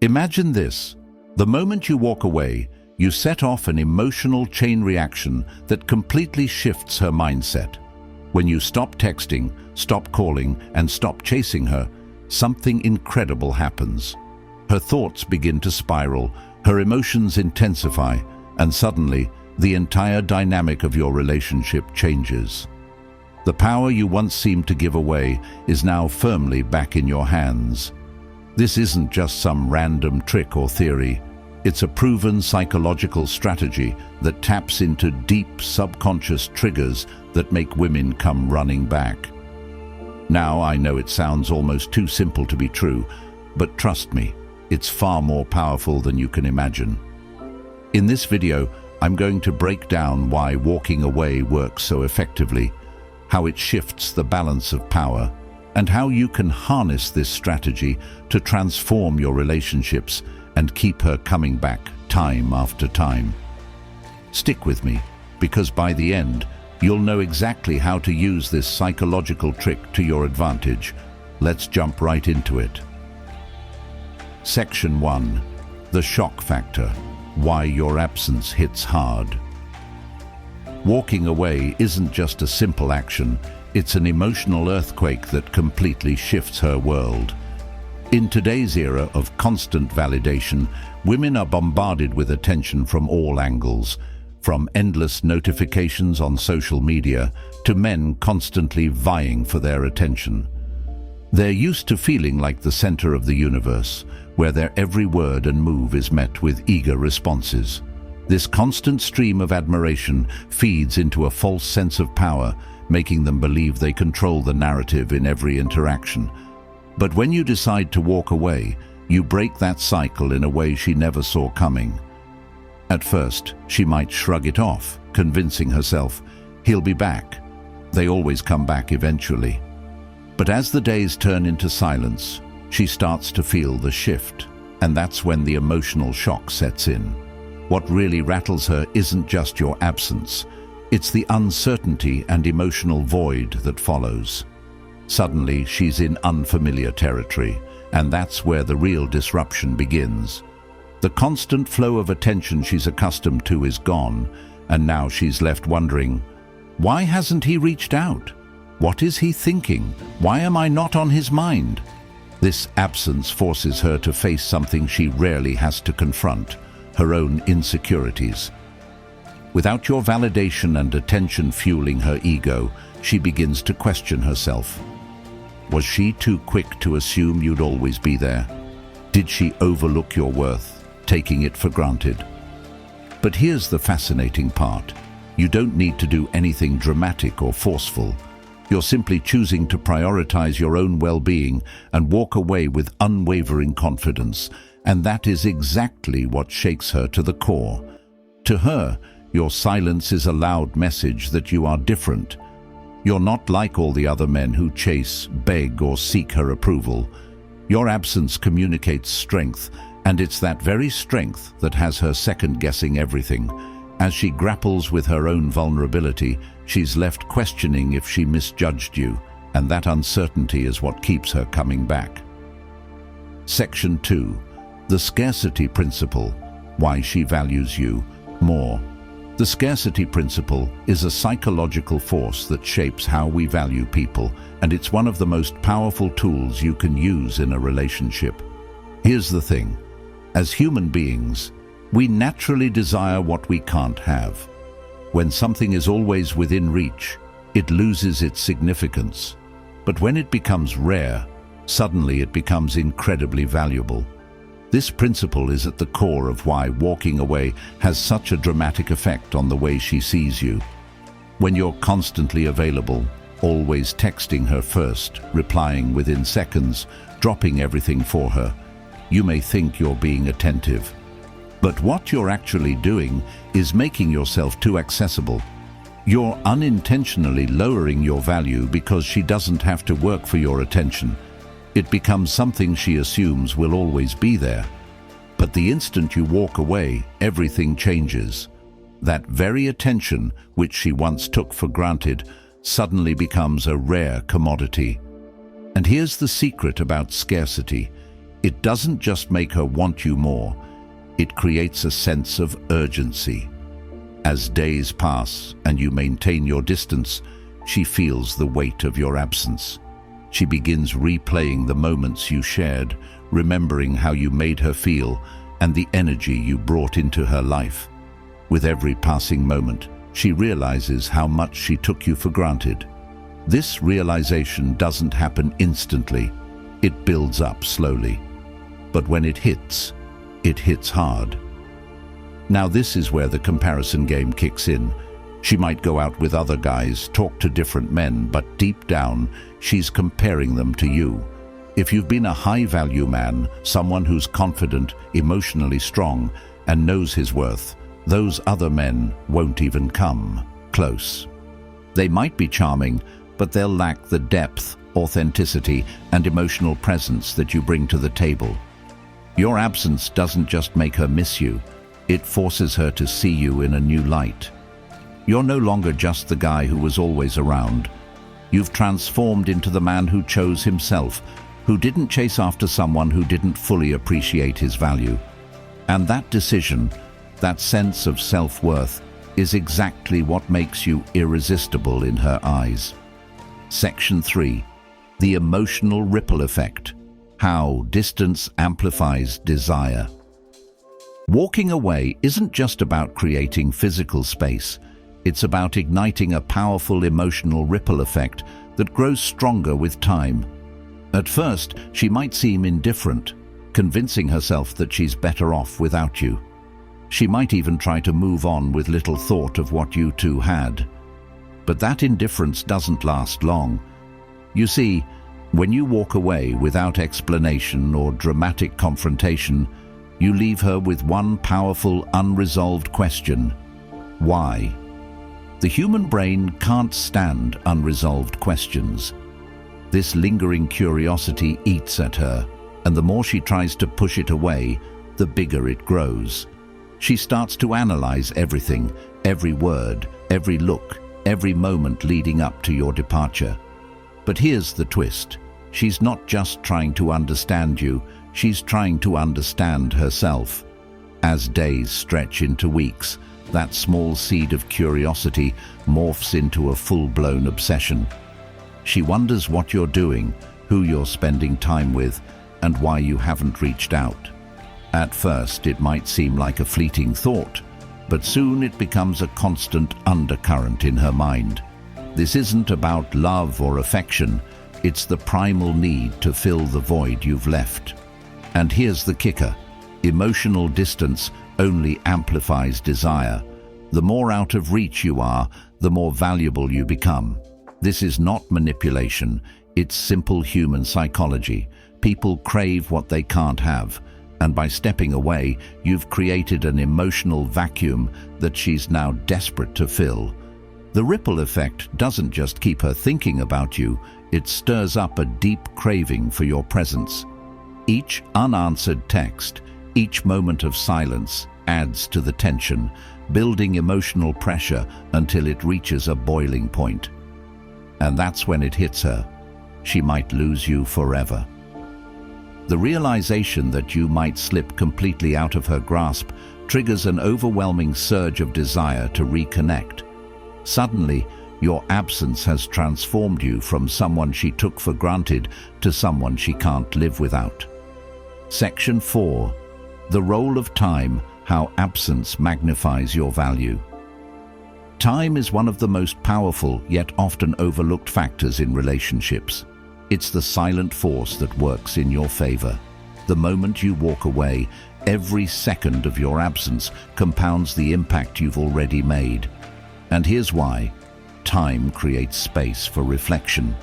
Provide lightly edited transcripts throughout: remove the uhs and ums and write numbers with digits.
Imagine this. The moment you walk away, you set off an emotional chain reaction that completely shifts her mindset. When you stop texting, stop calling, and stop chasing her, something incredible happens. Her thoughts begin to spiral, her emotions intensify, and suddenly, the entire dynamic of your relationship changes. The power you once seemed to give away is now firmly back in your hands. This isn't just some random trick or theory. It's a proven psychological strategy that taps into deep subconscious triggers that make women come running back. Now, I know it sounds almost too simple to be true, but trust me, it's far more powerful than you can imagine. In this video, I'm going to break down why walking away works so effectively, how it shifts the balance of power, and how you can harness this strategy to transform your relationships and keep her coming back time after time. Stick with me, because by the end, you'll know exactly how to use this psychological trick to your advantage. Let's jump right into it. Section 1. The shock factor. Why your absence hits hard. Walking away isn't just a simple action, it's an emotional earthquake that completely shifts her world. In today's era of constant validation, women are bombarded with attention from all angles, from endless notifications on social media to men constantly vying for their attention. They're used to feeling like the center of the universe, where their every word and move is met with eager responses. This constant stream of admiration feeds into a false sense of power, making them believe they control the narrative in every interaction. But when you decide to walk away, you break that cycle in a way she never saw coming. At first, she might shrug it off, convincing herself, he'll be back. They always come back eventually. But as the days turn into silence, she starts to feel the shift, and that's when the emotional shock sets in. What really rattles her isn't just your absence, it's the uncertainty and emotional void that follows. Suddenly, she's in unfamiliar territory, and that's where the real disruption begins. The constant flow of attention she's accustomed to is gone, and now she's left wondering, why hasn't he reached out? What is he thinking? Why am I not on his mind? This absence forces her to face something she rarely has to confront, her own insecurities. Without your validation and attention fueling her ego, she begins to question herself. Was she too quick to assume you'd always be there? Did she overlook your worth, taking it for granted? But here's the fascinating part. You don't need to do anything dramatic or forceful. You're simply choosing to prioritize your own well-being and walk away with unwavering confidence, and that is exactly what shakes her to the core. To her, your silence is a loud message that you are different. You're not like all the other men who chase, beg, or seek her approval. Your absence communicates strength, and it's that very strength that has her second-guessing everything. As she grapples with her own vulnerability, she's left questioning if she misjudged you, and that uncertainty is what keeps her coming back. Section 2. The scarcity principle. Why she values you more. The scarcity principle is a psychological force that shapes how we value people, and it's one of the most powerful tools you can use in a relationship. Here's the thing. As human beings, we naturally desire what we can't have. When something is always within reach, it loses its significance. But when it becomes rare, suddenly it becomes incredibly valuable. This principle is at the core of why walking away has such a dramatic effect on the way she sees you. When you're constantly available, always texting her first, replying within seconds, dropping everything for her, you may think you're being attentive. But what you're actually doing is making yourself too accessible. You're unintentionally lowering your value because she doesn't have to work for your attention. It becomes something she assumes will always be there. But the instant you walk away, everything changes. That very attention, which she once took for granted, suddenly becomes a rare commodity. And here's the secret about scarcity. It doesn't just make her want you more, it creates a sense of urgency. As days pass and you maintain your distance, she feels the weight of your absence. She begins replaying the moments you shared, remembering how you made her feel and the energy you brought into her life. With every passing moment, she realizes how much she took you for granted. This realization doesn't happen instantly. It builds up slowly. But when it hits hard. Now this is where the comparison game kicks in. She might go out with other guys, talk to different men, but deep down, she's comparing them to you. If you've been a high-value man, someone who's confident, emotionally strong, and knows his worth, those other men won't even come close. They might be charming, but they'll lack the depth, authenticity, and emotional presence that you bring to the table. Your absence doesn't just make her miss you, it forces her to see you in a new light. You're no longer just the guy who was always around. You've transformed into the man who chose himself, who didn't chase after someone who didn't fully appreciate his value. And that decision, that sense of self-worth, is exactly what makes you irresistible in her eyes. Section 3. The emotional ripple effect. How distance amplifies desire. Walking away isn't just about creating physical space. It's about igniting a powerful emotional ripple effect that grows stronger with time. At first, she might seem indifferent, convincing herself that she's better off without you. She might even try to move on with little thought of what you two had. But that indifference doesn't last long. You see, when you walk away without explanation or dramatic confrontation, you leave her with one powerful, unresolved question: why? The human brain can't stand unresolved questions. This lingering curiosity eats at her, and the more she tries to push it away, the bigger it grows. She starts to analyze everything, every word, every look, every moment leading up to your departure. But here's the twist. She's not just trying to understand you, she's trying to understand herself. As days stretch into weeks, that small seed of curiosity morphs into a full-blown obsession. She wonders what you're doing, who you're spending time with, and why you haven't reached out. At first, it might seem like a fleeting thought, but soon it becomes a constant undercurrent in her mind. This isn't about love or affection, it's the primal need to fill the void you've left. And here's the kicker: emotional distance only amplifies desire. The more out of reach you are, the more valuable you become. This is not manipulation, it's simple human psychology. People crave what they can't have, and by stepping away, you've created an emotional vacuum that she's now desperate to fill. The ripple effect doesn't just keep her thinking about you, it stirs up a deep craving for your presence. Each unanswered text, each moment of silence adds to the tension, building emotional pressure until it reaches a boiling point. And that's when it hits her. She might lose you forever. The realization that you might slip completely out of her grasp triggers an overwhelming surge of desire to reconnect. Suddenly, your absence has transformed you from someone she took for granted to someone she can't live without. Section 4. The role of time, how absence magnifies your value. Time is one of the most powerful yet often overlooked factors in relationships. It's the silent force that works in your favor. The moment you walk away, every second of your absence compounds the impact you've already made. And here's why. Time creates space for reflection.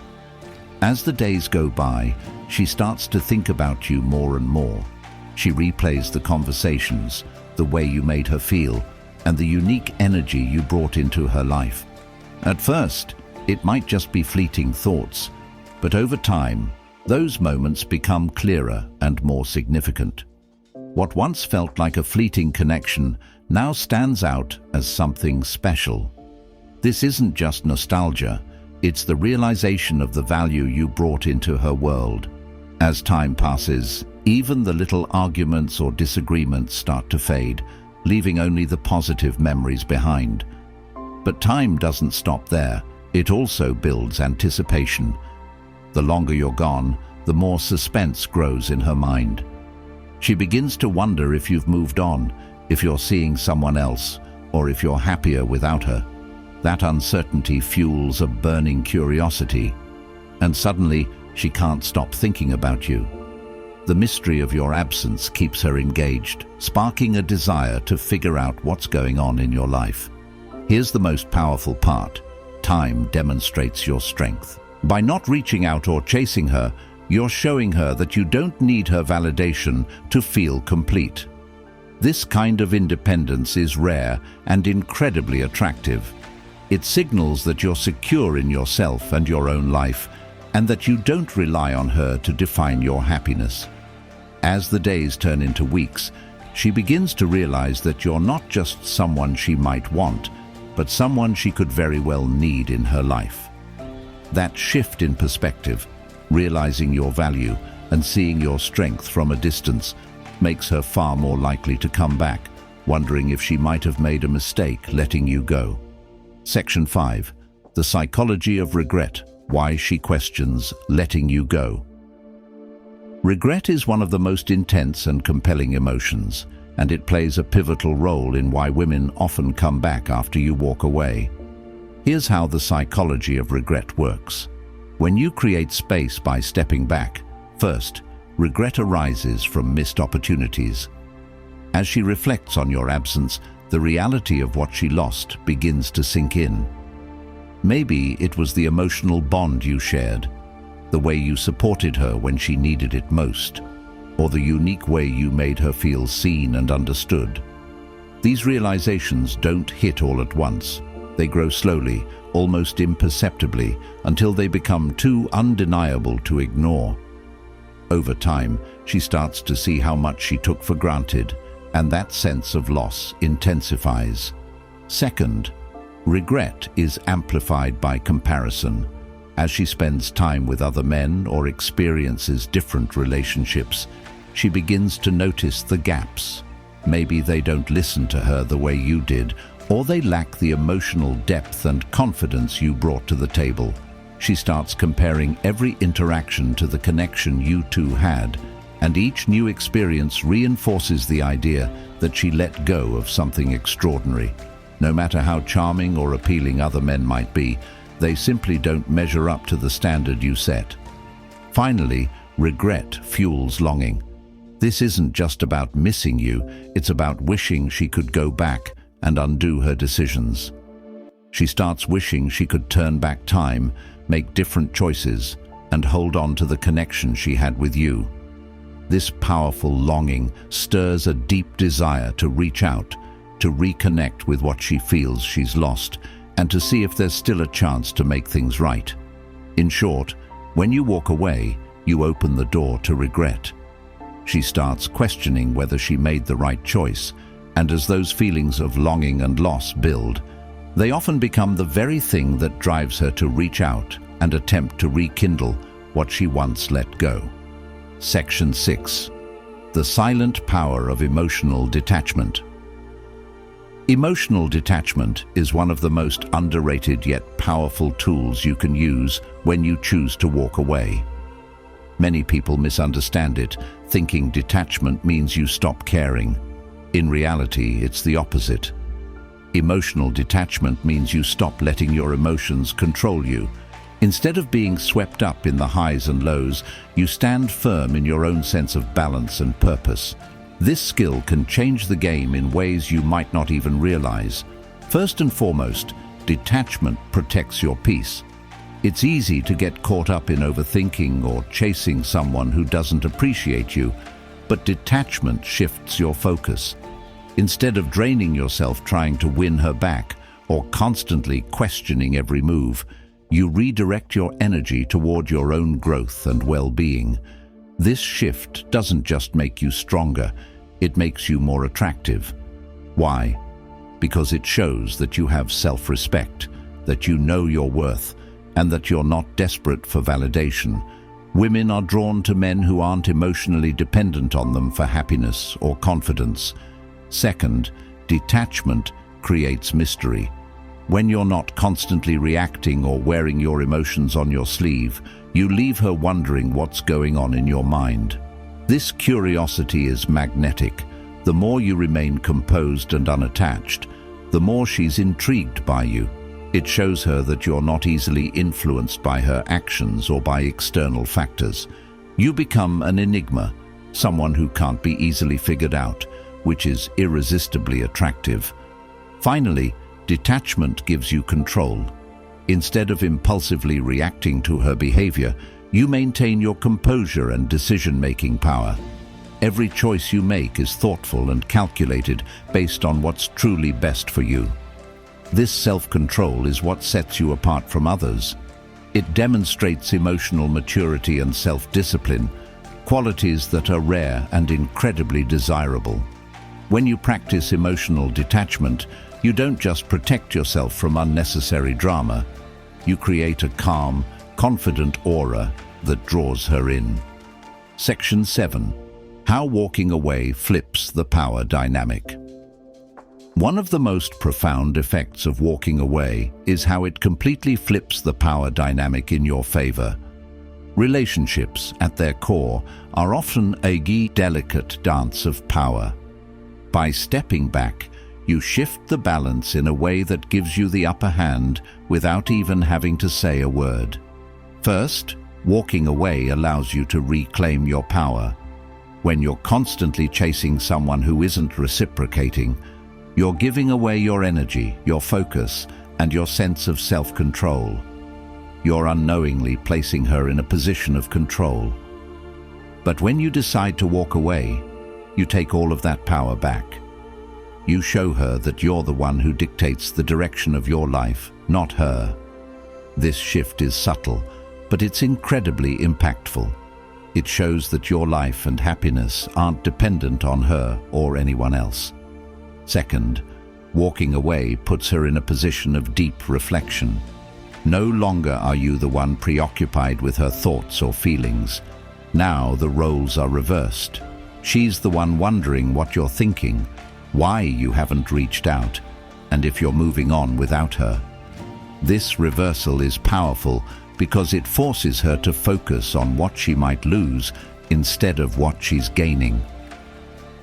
As the days go by, she starts to think about you more and more. She replays the conversations, the way you made her feel, and the unique energy you brought into her life. At first, it might just be fleeting thoughts, but over time, those moments become clearer and more significant. What once felt like a fleeting connection now stands out as something special. This isn't just nostalgia, it's the realization of the value you brought into her world. As time passes, even the little arguments or disagreements start to fade, leaving only the positive memories behind. But time doesn't stop there. It also builds anticipation. The longer you're gone, the more suspense grows in her mind. She begins to wonder if you've moved on, if you're seeing someone else, or if you're happier without her. That uncertainty fuels a burning curiosity, and suddenly she can't stop thinking about you. The mystery of your absence keeps her engaged, sparking a desire to figure out what's going on in your life. Here's the most powerful part. Time demonstrates your strength. By not reaching out or chasing her, you're showing her that you don't need her validation to feel complete. This kind of independence is rare and incredibly attractive. It signals that you're secure in yourself and your own life, and that you don't rely on her to define your happiness. As the days turn into weeks, she begins to realize that you're not just someone she might want, but someone she could very well need in her life. That shift in perspective, realizing your value and seeing your strength from a distance, makes her far more likely to come back, wondering if she might have made a mistake letting you go. Section 5. The psychology of regret. Why she questions letting you go. Regret is one of the most intense and compelling emotions, and it plays a pivotal role in why women often come back after you walk away. Here's how the psychology of regret works. When you create space by stepping back, first, regret arises from missed opportunities. As she reflects on your absence, the reality of what she lost begins to sink in. Maybe it was the emotional bond you shared, the way you supported her when she needed it most, or the unique way you made her feel seen and understood. These realizations don't hit all at once. They grow slowly, almost imperceptibly, until they become too undeniable to ignore. Over time, she starts to see how much she took for granted, and that sense of loss intensifies. Second, regret is amplified by comparison. As she spends time with other men or experiences different relationships, she begins to notice the gaps. Maybe they don't listen to her the way you did, or they lack the emotional depth and confidence you brought to the table. She starts comparing every interaction to the connection you two had, and each new experience reinforces the idea that she let go of something extraordinary. No matter how charming or appealing other men might be, they simply don't measure up to the standard you set. Finally, regret fuels longing. This isn't just about missing you, it's about wishing she could go back and undo her decisions. She starts wishing she could turn back time, make different choices, and hold on to the connection she had with you. This powerful longing stirs a deep desire to reach out, to reconnect with what she feels she's lost, and to see if there's still a chance to make things right. In short, when you walk away, you open the door to regret. She starts questioning whether she made the right choice, and as those feelings of longing and loss build, they often become the very thing that drives her to reach out and attempt to rekindle what she once let go. Section 6. The silent power of emotional detachment. Emotional detachment is one of the most underrated yet powerful tools you can use when you choose to walk away. Many people misunderstand it, thinking detachment means you stop caring. In reality, it's the opposite. Emotional detachment means you stop letting your emotions control you. Instead of being swept up in the highs and lows, you stand firm in your own sense of balance and purpose. This skill can change the game in ways you might not even realize. First and foremost, detachment protects your peace. It's easy to get caught up in overthinking or chasing someone who doesn't appreciate you, but detachment shifts your focus. Instead of draining yourself trying to win her back or constantly questioning every move, you redirect your energy toward your own growth and well-being. This shift doesn't just make you stronger, it makes you more attractive. Why? Because it shows that you have self-respect, that you know your worth, and that you're not desperate for validation. Women are drawn to men who aren't emotionally dependent on them for happiness or confidence. Second, detachment creates mystery. When you're not constantly reacting or wearing your emotions on your sleeve, you leave her wondering what's going on in your mind. This curiosity is magnetic. The more you remain composed and unattached, the more she's intrigued by you. It shows her that you're not easily influenced by her actions or by external factors. You become an enigma, someone who can't be easily figured out, which is irresistibly attractive. Finally, detachment gives you control. Instead of impulsively reacting to her behavior, you maintain your composure and decision-making power. Every choice you make is thoughtful and calculated based on what's truly best for you. This self-control is what sets you apart from others. It demonstrates emotional maturity and self-discipline, qualities that are rare and incredibly desirable. When you practice emotional detachment, you don't just protect yourself from unnecessary drama. You create a calm, confident aura that draws her in. Section 7. How walking away flips the power dynamic. One of the most profound effects of walking away is how it completely flips the power dynamic in your favor. Relationships, at their core, are often a delicate dance of power. By stepping back, you shift the balance in a way that gives you the upper hand without even having to say a word. First, walking away allows you to reclaim your power. When you're constantly chasing someone who isn't reciprocating, you're giving away your energy, your focus, and your sense of self-control. You're unknowingly placing her in a position of control. But when you decide to walk away, you take all of that power back. You show her that you're the one who dictates the direction of your life, not her. This shift is subtle, but it's incredibly impactful. It shows that your life and happiness aren't dependent on her or anyone else. Second, walking away puts her in a position of deep reflection. No longer are you the one preoccupied with her thoughts or feelings. Now the roles are reversed. She's the one wondering what you're thinking, why you haven't reached out, and if you're moving on without her. This reversal is powerful because it forces her to focus on what she might lose instead of what she's gaining.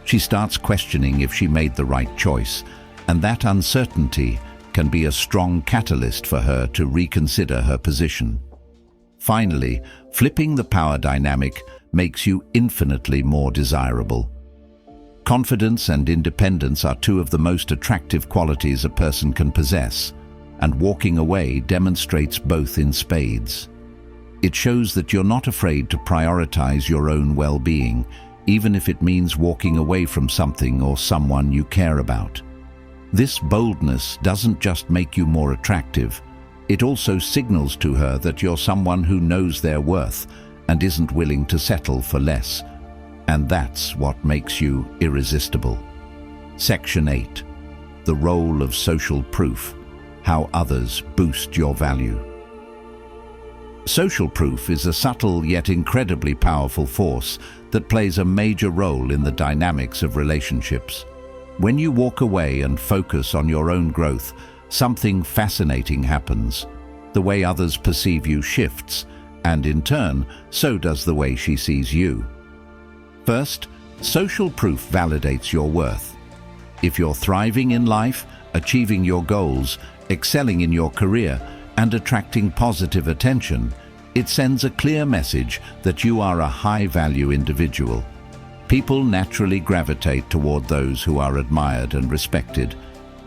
She starts questioning if she made the right choice, and that uncertainty can be a strong catalyst for her to reconsider her position. Finally, flipping the power dynamic makes you infinitely more desirable. Confidence and independence are two of the most attractive qualities a person can possess, and walking away demonstrates both in spades. It shows that you're not afraid to prioritize your own well-being, even if it means walking away from something or someone you care about. This boldness doesn't just make you more attractive, it also signals to her that you're someone who knows their worth and isn't willing to settle for less. And that's what makes you irresistible. Section 8. The role of social proof. How others boost your value. Social proof is a subtle yet incredibly powerful force that plays a major role in the dynamics of relationships. When you walk away and focus on your own growth, something fascinating happens. The way others perceive you shifts, and in turn, so does the way she sees you. First, social proof validates your worth. If you're thriving in life, achieving your goals, excelling in your career, and attracting positive attention, it sends a clear message that you are a high-value individual. People naturally gravitate toward those who are admired and respected,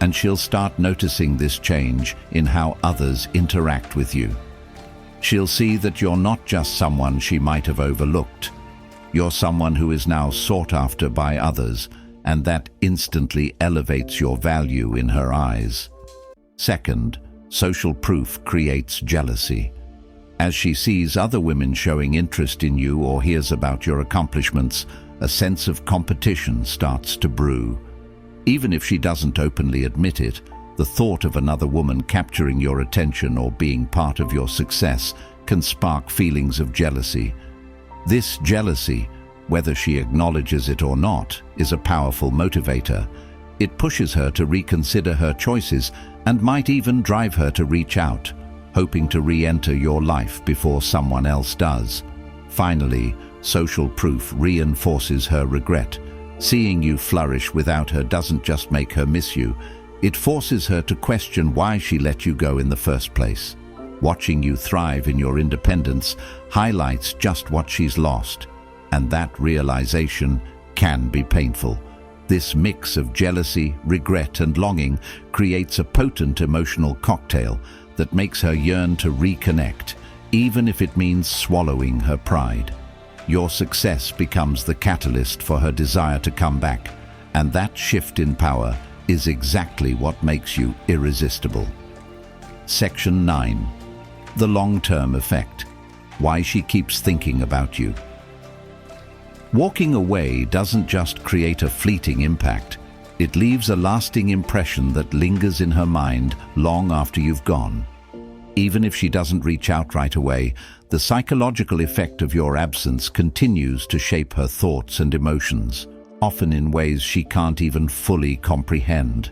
and she'll start noticing this change in how others interact with you. She'll see that you're not just someone she might have overlooked. You're someone who is now sought after by others, and that instantly elevates your value in her eyes. Second, social proof creates jealousy. As she sees other women showing interest in you or hears about your accomplishments, a sense of competition starts to brew. Even if she doesn't openly admit it, the thought of another woman capturing your attention or being part of your success can spark feelings of jealousy, This jealousy, whether she acknowledges it or not, is a powerful motivator. It pushes her to reconsider her choices and might even drive her to reach out, hoping to re-enter your life before someone else does. Finally, social proof reinforces her regret. Seeing you flourish without her doesn't just make her miss you, it forces her to question why she let you go in the first place. Watching you thrive in your independence highlights just what she's lost, and that realization can be painful. This mix of jealousy, regret, and longing creates a potent emotional cocktail that makes her yearn to reconnect, even if it means swallowing her pride. Your success becomes the catalyst for her desire to come back, and that shift in power is exactly what makes you irresistible. Section 9. The long-term effect. Why she keeps thinking about you. Walking away doesn't just create a fleeting impact. It leaves a lasting impression that lingers in her mind long after you've gone. Even if she doesn't reach out right away, the psychological effect of your absence continues to shape her thoughts and emotions, often in ways she can't even fully comprehend.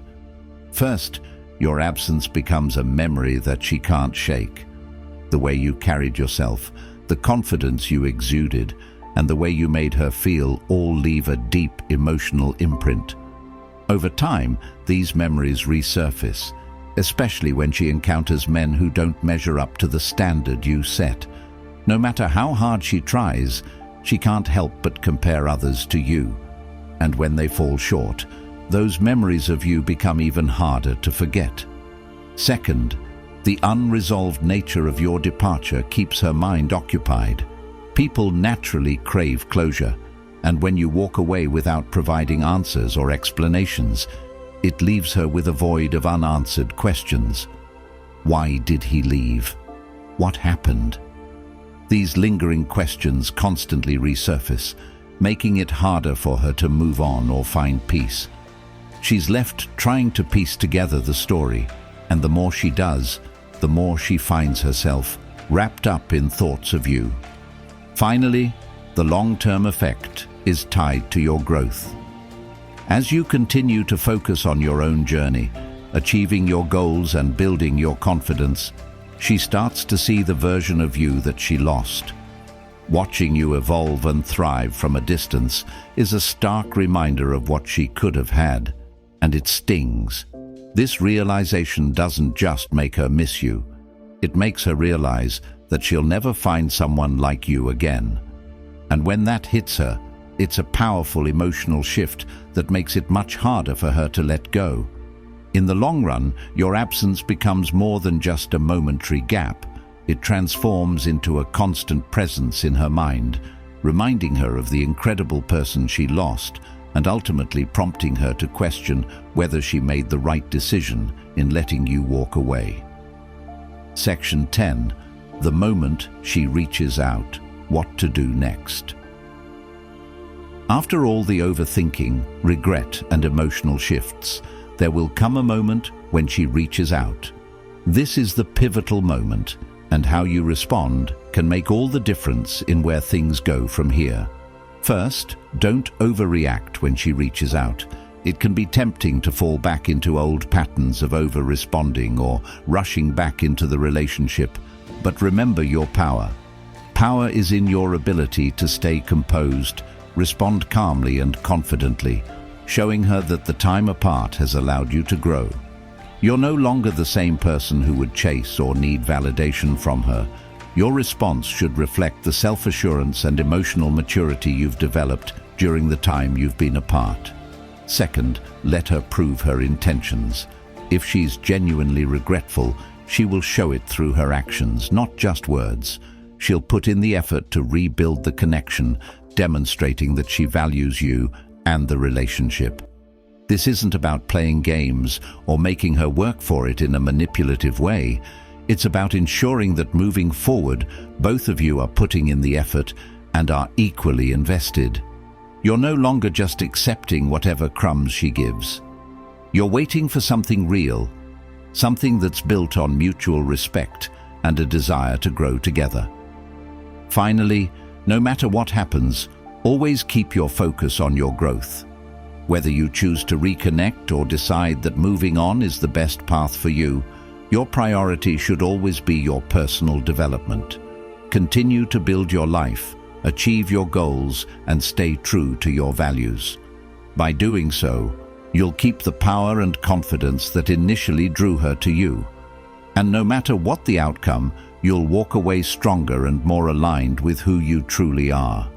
First, your absence becomes a memory that she can't shake. The way you carried yourself, the confidence you exuded, and the way you made her feel all leave a deep emotional imprint. Over time, these memories resurface, especially when she encounters men who don't measure up to the standard you set. No matter how hard she tries, she can't help but compare others to you. And when they fall short, those memories of you become even harder to forget. Second, the unresolved nature of your departure keeps her mind occupied. People naturally crave closure, and when you walk away without providing answers or explanations, it leaves her with a void of unanswered questions. Why did he leave? What happened? These lingering questions constantly resurface, making it harder for her to move on or find peace. She's left trying to piece together the story, and the more she does, the more she finds herself wrapped up in thoughts of you. Finally, the long-term effect is tied to your growth. As you continue to focus on your own journey, achieving your goals and building your confidence, she starts to see the version of you that she lost. Watching you evolve and thrive from a distance is a stark reminder of what she could have had, and it stings. This realization doesn't just make her miss you, it makes her realize that she'll never find someone like you again. And when that hits her, it's a powerful emotional shift that makes it much harder for her to let go. In the long run, your absence becomes more than just a momentary gap. It transforms into a constant presence in her mind, reminding her of the incredible person she lost, and ultimately prompting her to question whether she made the right decision in letting you walk away. Section 10. The moment she reaches out. What to do next. After all the overthinking, regret, and emotional shifts, there will come a moment when she reaches out. This is the pivotal moment, and how you respond can make all the difference in where things go from here. First, don't overreact when she reaches out. It can be tempting to fall back into old patterns of over-responding or rushing back into the relationship, but remember your power. Power is in your ability to stay composed, respond calmly and confidently, showing her that the time apart has allowed you to grow. You're no longer the same person who would chase or need validation from her. Your response should reflect the self-assurance and emotional maturity you've developed during the time you've been apart. Second, let her prove her intentions. If she's genuinely regretful, she will show it through her actions, not just words. She'll put in the effort to rebuild the connection, demonstrating that she values you and the relationship. This isn't about playing games or making her work for it in a manipulative way. It's about ensuring that moving forward, both of you are putting in the effort and are equally invested. You're no longer just accepting whatever crumbs she gives. You're waiting for something real, something that's built on mutual respect and a desire to grow together. Finally, No matter what happens, always keep your focus on your growth. Whether you choose to reconnect or decide that moving on is the best path for you, your priority should always be your personal development. Continue to build your life, achieve your goals, and stay true to your values. By doing so, you'll keep the power and confidence that initially drew her to you. And no matter what the outcome, you'll walk away stronger and more aligned with who you truly are.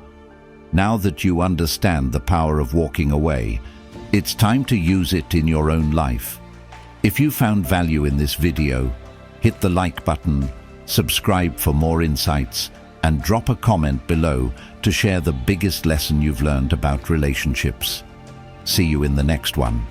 Now that you understand the power of walking away, it's time to use it in your own life. If you found value in this video, hit the like button, subscribe for more insights, and drop a comment below to share the biggest lesson you've learned about relationships. See you in the next one.